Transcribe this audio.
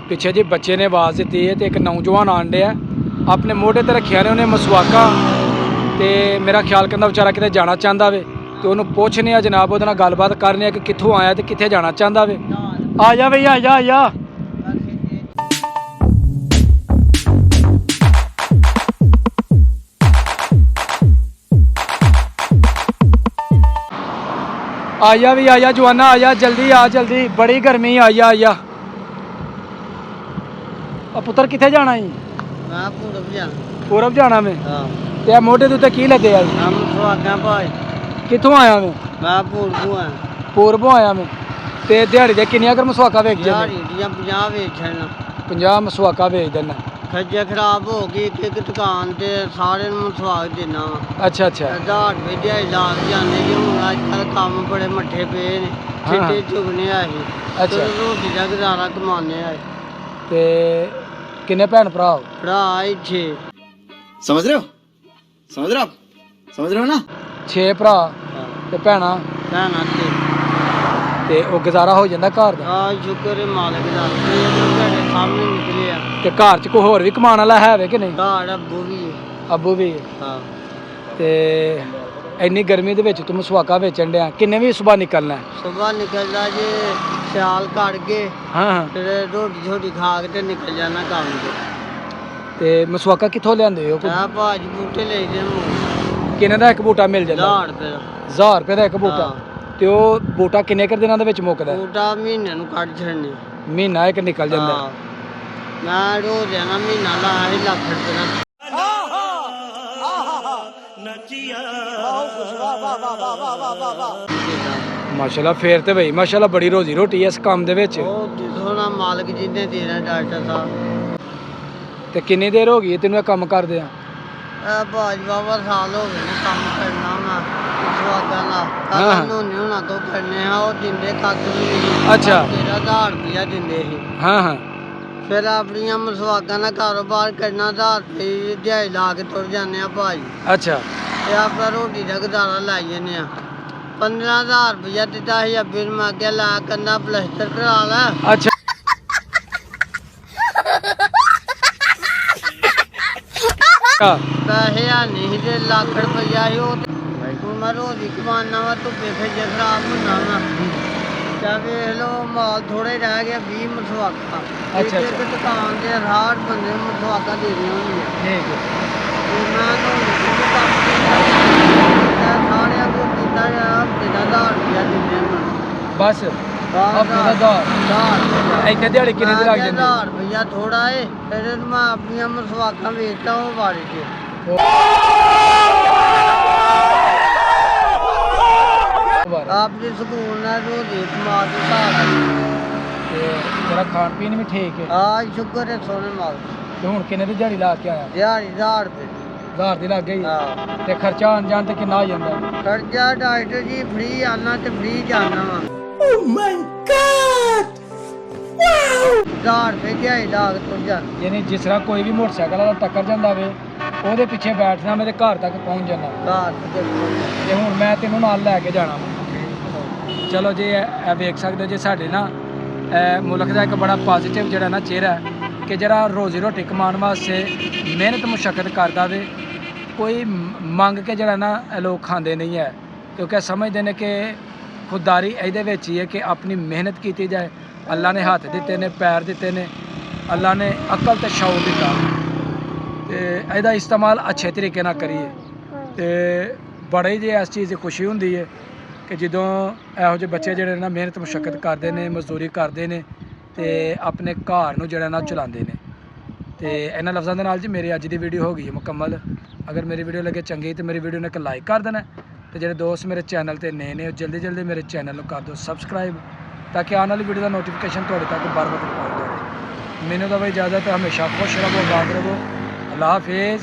ਪਿੱਛੇ ਜੀ ਬੱਚੇ ਨੇ ਆਵਾਜ਼ ਦਿੱਤੀ ਹੈ ਤੇ ਇੱਕ ਨੌਜਵਾਨ ਆਣ ਡਿਆ ਆਪਣੇ ਮੋਢੇ ਤੇ ਰੱਖਿਆ ਨੇ ਉਹਨੇ ਮਸਵਾਕਾ ਤੇ ਮੇਰਾ ਖਿਆਲ ਕਹਿੰਦਾ ਵਿਚਾਰਾ ਕਿਤੇ ਜਾਣਾ ਚਾਹੁੰਦਾ ਵੇ ਤੇ ਉਹਨੂੰ ਪੁੱਛਨੇ ਆ ਜਨਾਬ ਉਹਦੇ ਨਾਲ ਗੱਲਬਾਤ ਕਰਨੀ ਆ ਕਿ ਕਿੱਥੋਂ ਆਇਆ ਤੇ ਕਿੱਥੇ ਜਾਣਾ ਚਾਹੁੰਦਾ ਵੇ। ਆ ਜਾ ਬਈ, ਆ ਜਾ ਆ ਜਾ। आ जा भी, आ जा जवाना, आ जा जल्दी, आ जल्दी, बड़ी गर्मी, आ जा, आ जा। और पुत्र किथे जाना ही? मैं पूरब जाना। पूरब जाना मैं? हां। ते मोटे दे उत्ते की लदे आई? हम सुहागा भाई। किथों आया मैं? मैं पूरबों आया। पूरबों आया मैं। ते दिहाड़ी दे किन्नियां कर मसवाका वेच दे? दिहाड़ी दियां 50 वेचना। 50 मसवाका वेच देना। खज्जे खराब हो गई एक दुकान ते सारे मसवाक देना। अच्छा अच्छा। 1000 रुपए दिहाड़ी लाग जाने जी हुन अजकल काम बड़े मट्ठे पे ने। चिट्टे चुगने आए। अच्छा। रोटी दा गुजारा कमाने आए। ते किन्ने भैन भरा हो? भरा 6। समझ रहे हो? समझ रहे हो आप? समझ रहे हो ना? 6 भरा ते भैणा भैणा ते ओ गुजारा हो जांदा घर दा? हां शुक्र है मालिक दा। ये तो सामने निकले आ। ते घर च कोई होर भी कमाने वाला है वे कि नहीं? घर अब्बू भी है। अब्बू भी? हां। ते ਇੰਨੀ ਗਰਮੀ ਦੇ ਵਿੱਚ ਤੂੰ ਮਸਵਾਕਾ ਵੇਚਣ ਡਿਆ, ਕਿੰਨੇ ਵੀ ਸੁਬਾਹ ਨਿਕਲਣਾ? ਸੁਬਾਹ ਨਿਕਲਦਾ ਜੇ ਸਿਆਲ ਕੱਢ ਕੇ ਹਾਂ ਫਿਰ ਰੋਟੀ ਛੋਟੀ ਖਾ ਕੇ ਤੇ ਨਿਕਲ ਜਾਣਾ ਕੰਮ ਤੇ। ਤੇ ਮਸਵਾਕਾ ਕਿੱਥੋਂ ਲਿਆਂਦੇ ਹੋ? ਆ ਭਾਜ ਬੂਟੇ ਲੈ ਦੇ ਕਿੰਨੇ ਦਾ ਇੱਕ ਬੂਟਾ ਮਿਲ ਜਾਂਦਾ? 1000 ਰੁਪਏ ਦਾ। 1000 ਰੁਪਏ ਦਾ ਇੱਕ ਬੂਟਾ? ਤੇ ਉਹ ਬੂਟਾ ਕਿੰਨੇ ਕੁ ਦਿਨਾਂ ਦੇ ਵਿੱਚ ਮੁੱਕਦਾ? ਬੂਟਾ ਮਹੀਨੇ ਨੂੰ ਕੱਢ ਛੱਡਨੇ। ਮਹੀਨਾ ਇੱਕ ਨਿਕਲ ਜਾਂਦਾ? ਮੈਂ ਰੋਜ਼ ਜਾਣਾ ਮਹੀਨਾ ਲਾ 1 ਲੱਖ ਰੁਪਏ ਦਾ। ਮਾਸ਼ਾਅੱਲਾ, ਫੇਰ ਤੇ ਬਈ ਮਾਸ਼ਾਅੱਲਾ ਬੜੀ ਰੋਜ਼ੀ ਰੋਟੀ ਹੈ ਇਸ ਕੰਮ ਦੇ ਵਿੱਚ। ਉਹ ਜਿੱਥੋਂ ਨਾ ਮਾਲਕ ਜਿੰਨੇ ਦੇਣਾ ਡਾਕਟਰ ਸਾਹਿਬ। ਤੇ ਕਿੰਨੀ ਦੇਰ ਹੋ ਗਈ ਤੈਨੂੰ ਇਹ ਕੰਮ ਕਰਦੇ ਆ? ਇਹ ਭਾਜ ਬਾਬਾ ਸਾਲ ਹੋ ਗਏ ਨੇ ਕੰਮ ਕਰਨਾ ਮੈਂ ਸਵਾਗਾਂ ਦਾ। ਕੱਲ ਨੂੰ ਉਹਨਾਂ ਤੋਂ ਕਰਨੇ ਆ ਉਹ ਦਿੰਦੇ ਕੱਖ ਵੀ ਨਹੀਂ। ਅੱਛਾ। 1000 ਰੁਪਇਆ ਦਿੰਦੇ ਸੀ। ਹਾਂ ਹਾਂ। ਫਿਰ ਆਪਣੀਆਂ ਮਸਵਾਕਾਂ ਦਾ ਕਾਰੋਬਾਰ ਕਰਨਾ 1000 ਰੁਪਏ ਦਿਹਾੜੀ ਲਾ ਕੇ ਤੁਰ ਜਾਂਦੇ ਆ ਭਾਜੀ। ਅੱਛਾ। ਤੇ ਆਪਣਾ ਰੋਟੀ ਦਾ ਗੁਜ਼ਾਰਾ ਲਾਈ ਜਾਂਦੇ ਆ। 15000 ਰੁਪਇਆ ਦਿੱਤਾ ਸੀ ਅੱਬੇ ਨੂੰ, ਮੈਂ ਕਿਹਾ ਲਾ ਕੰਨਾ ਪਲਸਟਰ ਕਰਾ ਲੈ। ਅੱਛਾ। ਪੈਸੇ ਆ ਨਹੀਂ ਤੇ ਲੱਖ ਰੁਪਇਆ ਸੀ ਉਹ ਹੁਣ ਮੈਂ ਰੋਜ਼ ਹੀ ਕਮਾਨਾ ਵਾ ਧੁੱਪੇ ਖੱਜੇ ਖਰਾਬ ਹੁੰਦਾ ਵਾ। ਚਾ ਵੇਖ ਲਓ ਮਾਲ ਥੋੜੇ ਰਹਿ ਗਿਆ 20 ਮਸਵਾਕਾਂ। ਅੱਛਾ ਇੱਕ ਦੁਕਾਨ ਦੇ 60 ਬੰਦੇ ਨੂੰ ਮਸਵਾਕਾਂ ਦੇਣੀਆਂ ਹੁੰਦੀਆਂ। ਠੀਕ ਹੈ। ਤੇ ਮੈਂ ਤੁਹਾਨੂੰ ਕੰਮ ਕੀਤਾ ਸਾਰਿਆਂ ਕੋਲ ਕੀਤਾ ਜਿਹੜਾ 1000 ਰੁਪਇਆ ਦਿੰਦੇ ਮੈਨੂੰ ਬਸ। ਹਫ਼ਤੇ ਦਾ 1000? ਇੱਥੇ ਦਿਹਾੜੀ ਕਿੰਨੇ ਦੀ ਲੱਗ ਜਾਂਦੀ? 1000 ਰੁਪਇਆ ਥੋੜਾ ਏ। ਫਿਰ ਮੈਂ ਆਪਣੀਆਂ ਮਸਵਾਕਾਂ ਵੇਚਦਾ ਉਹ ਬਾਰੇ ਚ। ਆਪਣੇ ਸਕੂਲ ਨਾਲ ਰੋਜ਼ੀ ਕਮਾ ਦੇ ਘਰ ਤੇ ਤੇਰਾ ਖਾਣ ਪੀਣ ਵੀ ਠੀਕ ਹੈ? ਆ ਸ਼ੁਕਰ ਹੈ ਸੋਨੇ ਮਾਲ। ਤੇ ਹੁਣ ਕਿੰਨੇ ਦੀ ਦਿਹਾੜੀ ਲਾ ਕੇ ਆਇਆ? ਦਿਹਾੜੀ 1000 ਰੁਪਏ। 1000 ਦੀ ਲੱਗ ਗਈ? ਹਾਂ। ਤੇ ਖਰਚਾ ਆਣ ਜਾਣ ਤੇ ਕਿੰਨਾ ਹੋ ਜਾਂਦਾ? ਖਰਚਾ ਡਾਕਟਰ ਜੀ ਫ੍ਰੀ ਆਣਾ ਤੇ ਫ੍ਰੀ ਜਾਣਾ ਵਾ। ਓ ਮਾਈ ਗॉड, ਵਾਓ। 1000 ਰੁਪਏ ਦਿਹਾੜੀ ਲਾ ਕੇ ਤੁਰ ਜਾ। ਯਾਨੀ ਜਿਸ ਤਰ੍ਹਾਂ ਕੋਈ ਵੀ ਮੋਟਰਸਾਈਕਲ ਵਾਲਾ ਟੱਕਰ ਜਾਂਦਾ ਵੇ ਉਹਦੇ ਪਿੱਛੇ ਬੈਠਣਾ ਮੇਰੇ ਘਰ ਤੱਕ ਪਹੁੰਚ ਜਾਣਾ। ਘਰ ਤੇ ਤੇ ਹੁਣ ਮੈਂ ਤੈਨੂੰ ਨਾਲ ਲੈ ਕੇ ਜਾਣਾ ਵਾ। ਚਲੋ ਜੀ ਇਹ ਵੇਖ ਸਕਦੇ ਹੋ ਜੀ ਸਾਡੇ ਨਾ ਮੁਲਕ ਦਾ ਇੱਕ ਬੜਾ ਪੋਜ਼ਿਟਿਵ ਜਿਹੜਾ ਨਾ ਚਿਹਰਾ ਹੈ ਕਿ ਜਿਹੜਾ ਰੋਜ਼ੀ ਰੋਟੀ ਕਮਾਉਣ ਵਾਸਤੇ ਮਿਹਨਤ ਮੁਸ਼ੱਕਤ ਕਰਦਾ ਵੇ। ਕੋਈ ਮੰਗ ਕੇ ਜਿਹੜਾ ਨਾ ਲੋਕ ਖਾਂਦੇ ਨਹੀਂ ਹੈ ਕਿਉਂਕਿ ਸਮਝਦੇ ਨੇ ਕਿ ਖੁਦਦਾਰੀ ਇਹਦੇ ਵਿੱਚ ਹੀ ਹੈ ਕਿ ਆਪਣੀ ਮਿਹਨਤ ਕੀਤੀ ਜਾਏ। ਅੱਲਾ ਨੇ ਹੱਥ ਦਿੱਤੇ ਨੇ, ਪੈਰ ਦਿੱਤੇ ਨੇ, ਅੱਲਾ ਨੇ ਅਕਲ ਤੇ ਸ਼ੌਰ ਦਿੱਤਾ ਤੇ ਇਹਦਾ ਇਸਤੇਮਾਲ ਅੱਛੇ ਤਰੀਕੇ ਨਾਲ ਕਰੀਏ। ਤੇ ਬੜੇ ਜੀ ਇਸ ਚੀਜ਼ ਦੀ ਖੁਸ਼ੀ ਹੁੰਦੀ ਹੈ ਕਿ ਜਦੋਂ ਇਹੋ ਜਿਹੇ ਬੱਚੇ ਜਿਹੜੇ ਨਾ ਮਿਹਨਤ ਮੁਸ਼ੱਕਤ ਕਰਦੇ ਨੇ, ਮਜ਼ਦੂਰੀ ਕਰਦੇ ਨੇ ਤੇ ਆਪਣੇ ਘਰ ਨੂੰ ਜਿਹੜਾ ਨਾ ਚਲਾਉਂਦੇ ਨੇ। ਤੇ ਇਹਨਾਂ ਲਫ਼ਜ਼ਾਂ ਦੇ ਨਾਲ ਜੀ ਮੇਰੀ ਅੱਜ ਦੀ ਵੀਡੀਓ ਹੋ ਗਈ ਹੈ ਮੁਕੰਮਲ। ਅਗਰ ਮੇਰੀ ਵੀਡੀਓ ਲੱਗੇ ਚੰਗੀ ਤੇ ਮੇਰੀ ਵੀਡੀਓ ਨੂੰ ਇੱਕ ਲਾਈਕ ਕਰ ਦੇਣਾ ਤੇ ਜਿਹੜੇ ਦੋਸਤ ਮੇਰੇ ਚੈਨਲ ਤੇ ਨਏ ਨੇ ਉਹ ਜਲਦੀ ਜਲਦੀ ਮੇਰੇ ਚੈਨਲ ਨੂੰ ਕਰ ਦਿਓ ਸਬਸਕ੍ਰਾਈਬ ਤਾਂ ਕਿ ਆਉਣ ਵਾਲੀ ਵੀਡੀਓ ਦਾ ਨੋਟੀਫਿਕੇਸ਼ਨ ਤੁਹਾਡੇ ਤੱਕ ਬਾਰ-ਬਾਰ ਪਹੁੰਚਦਾ ਰਹੇ। ਮੈਨੂੰ ਤਾਂ ਬਈ ਇਜਾਜ਼ਤ ਹੈ। ਹਮੇਸ਼ਾ ਖੁਸ਼ ਰਹੋ, ਆਬਾਦ ਰਹੋ। ਅੱਲਾ ਹਾਫਿਜ਼।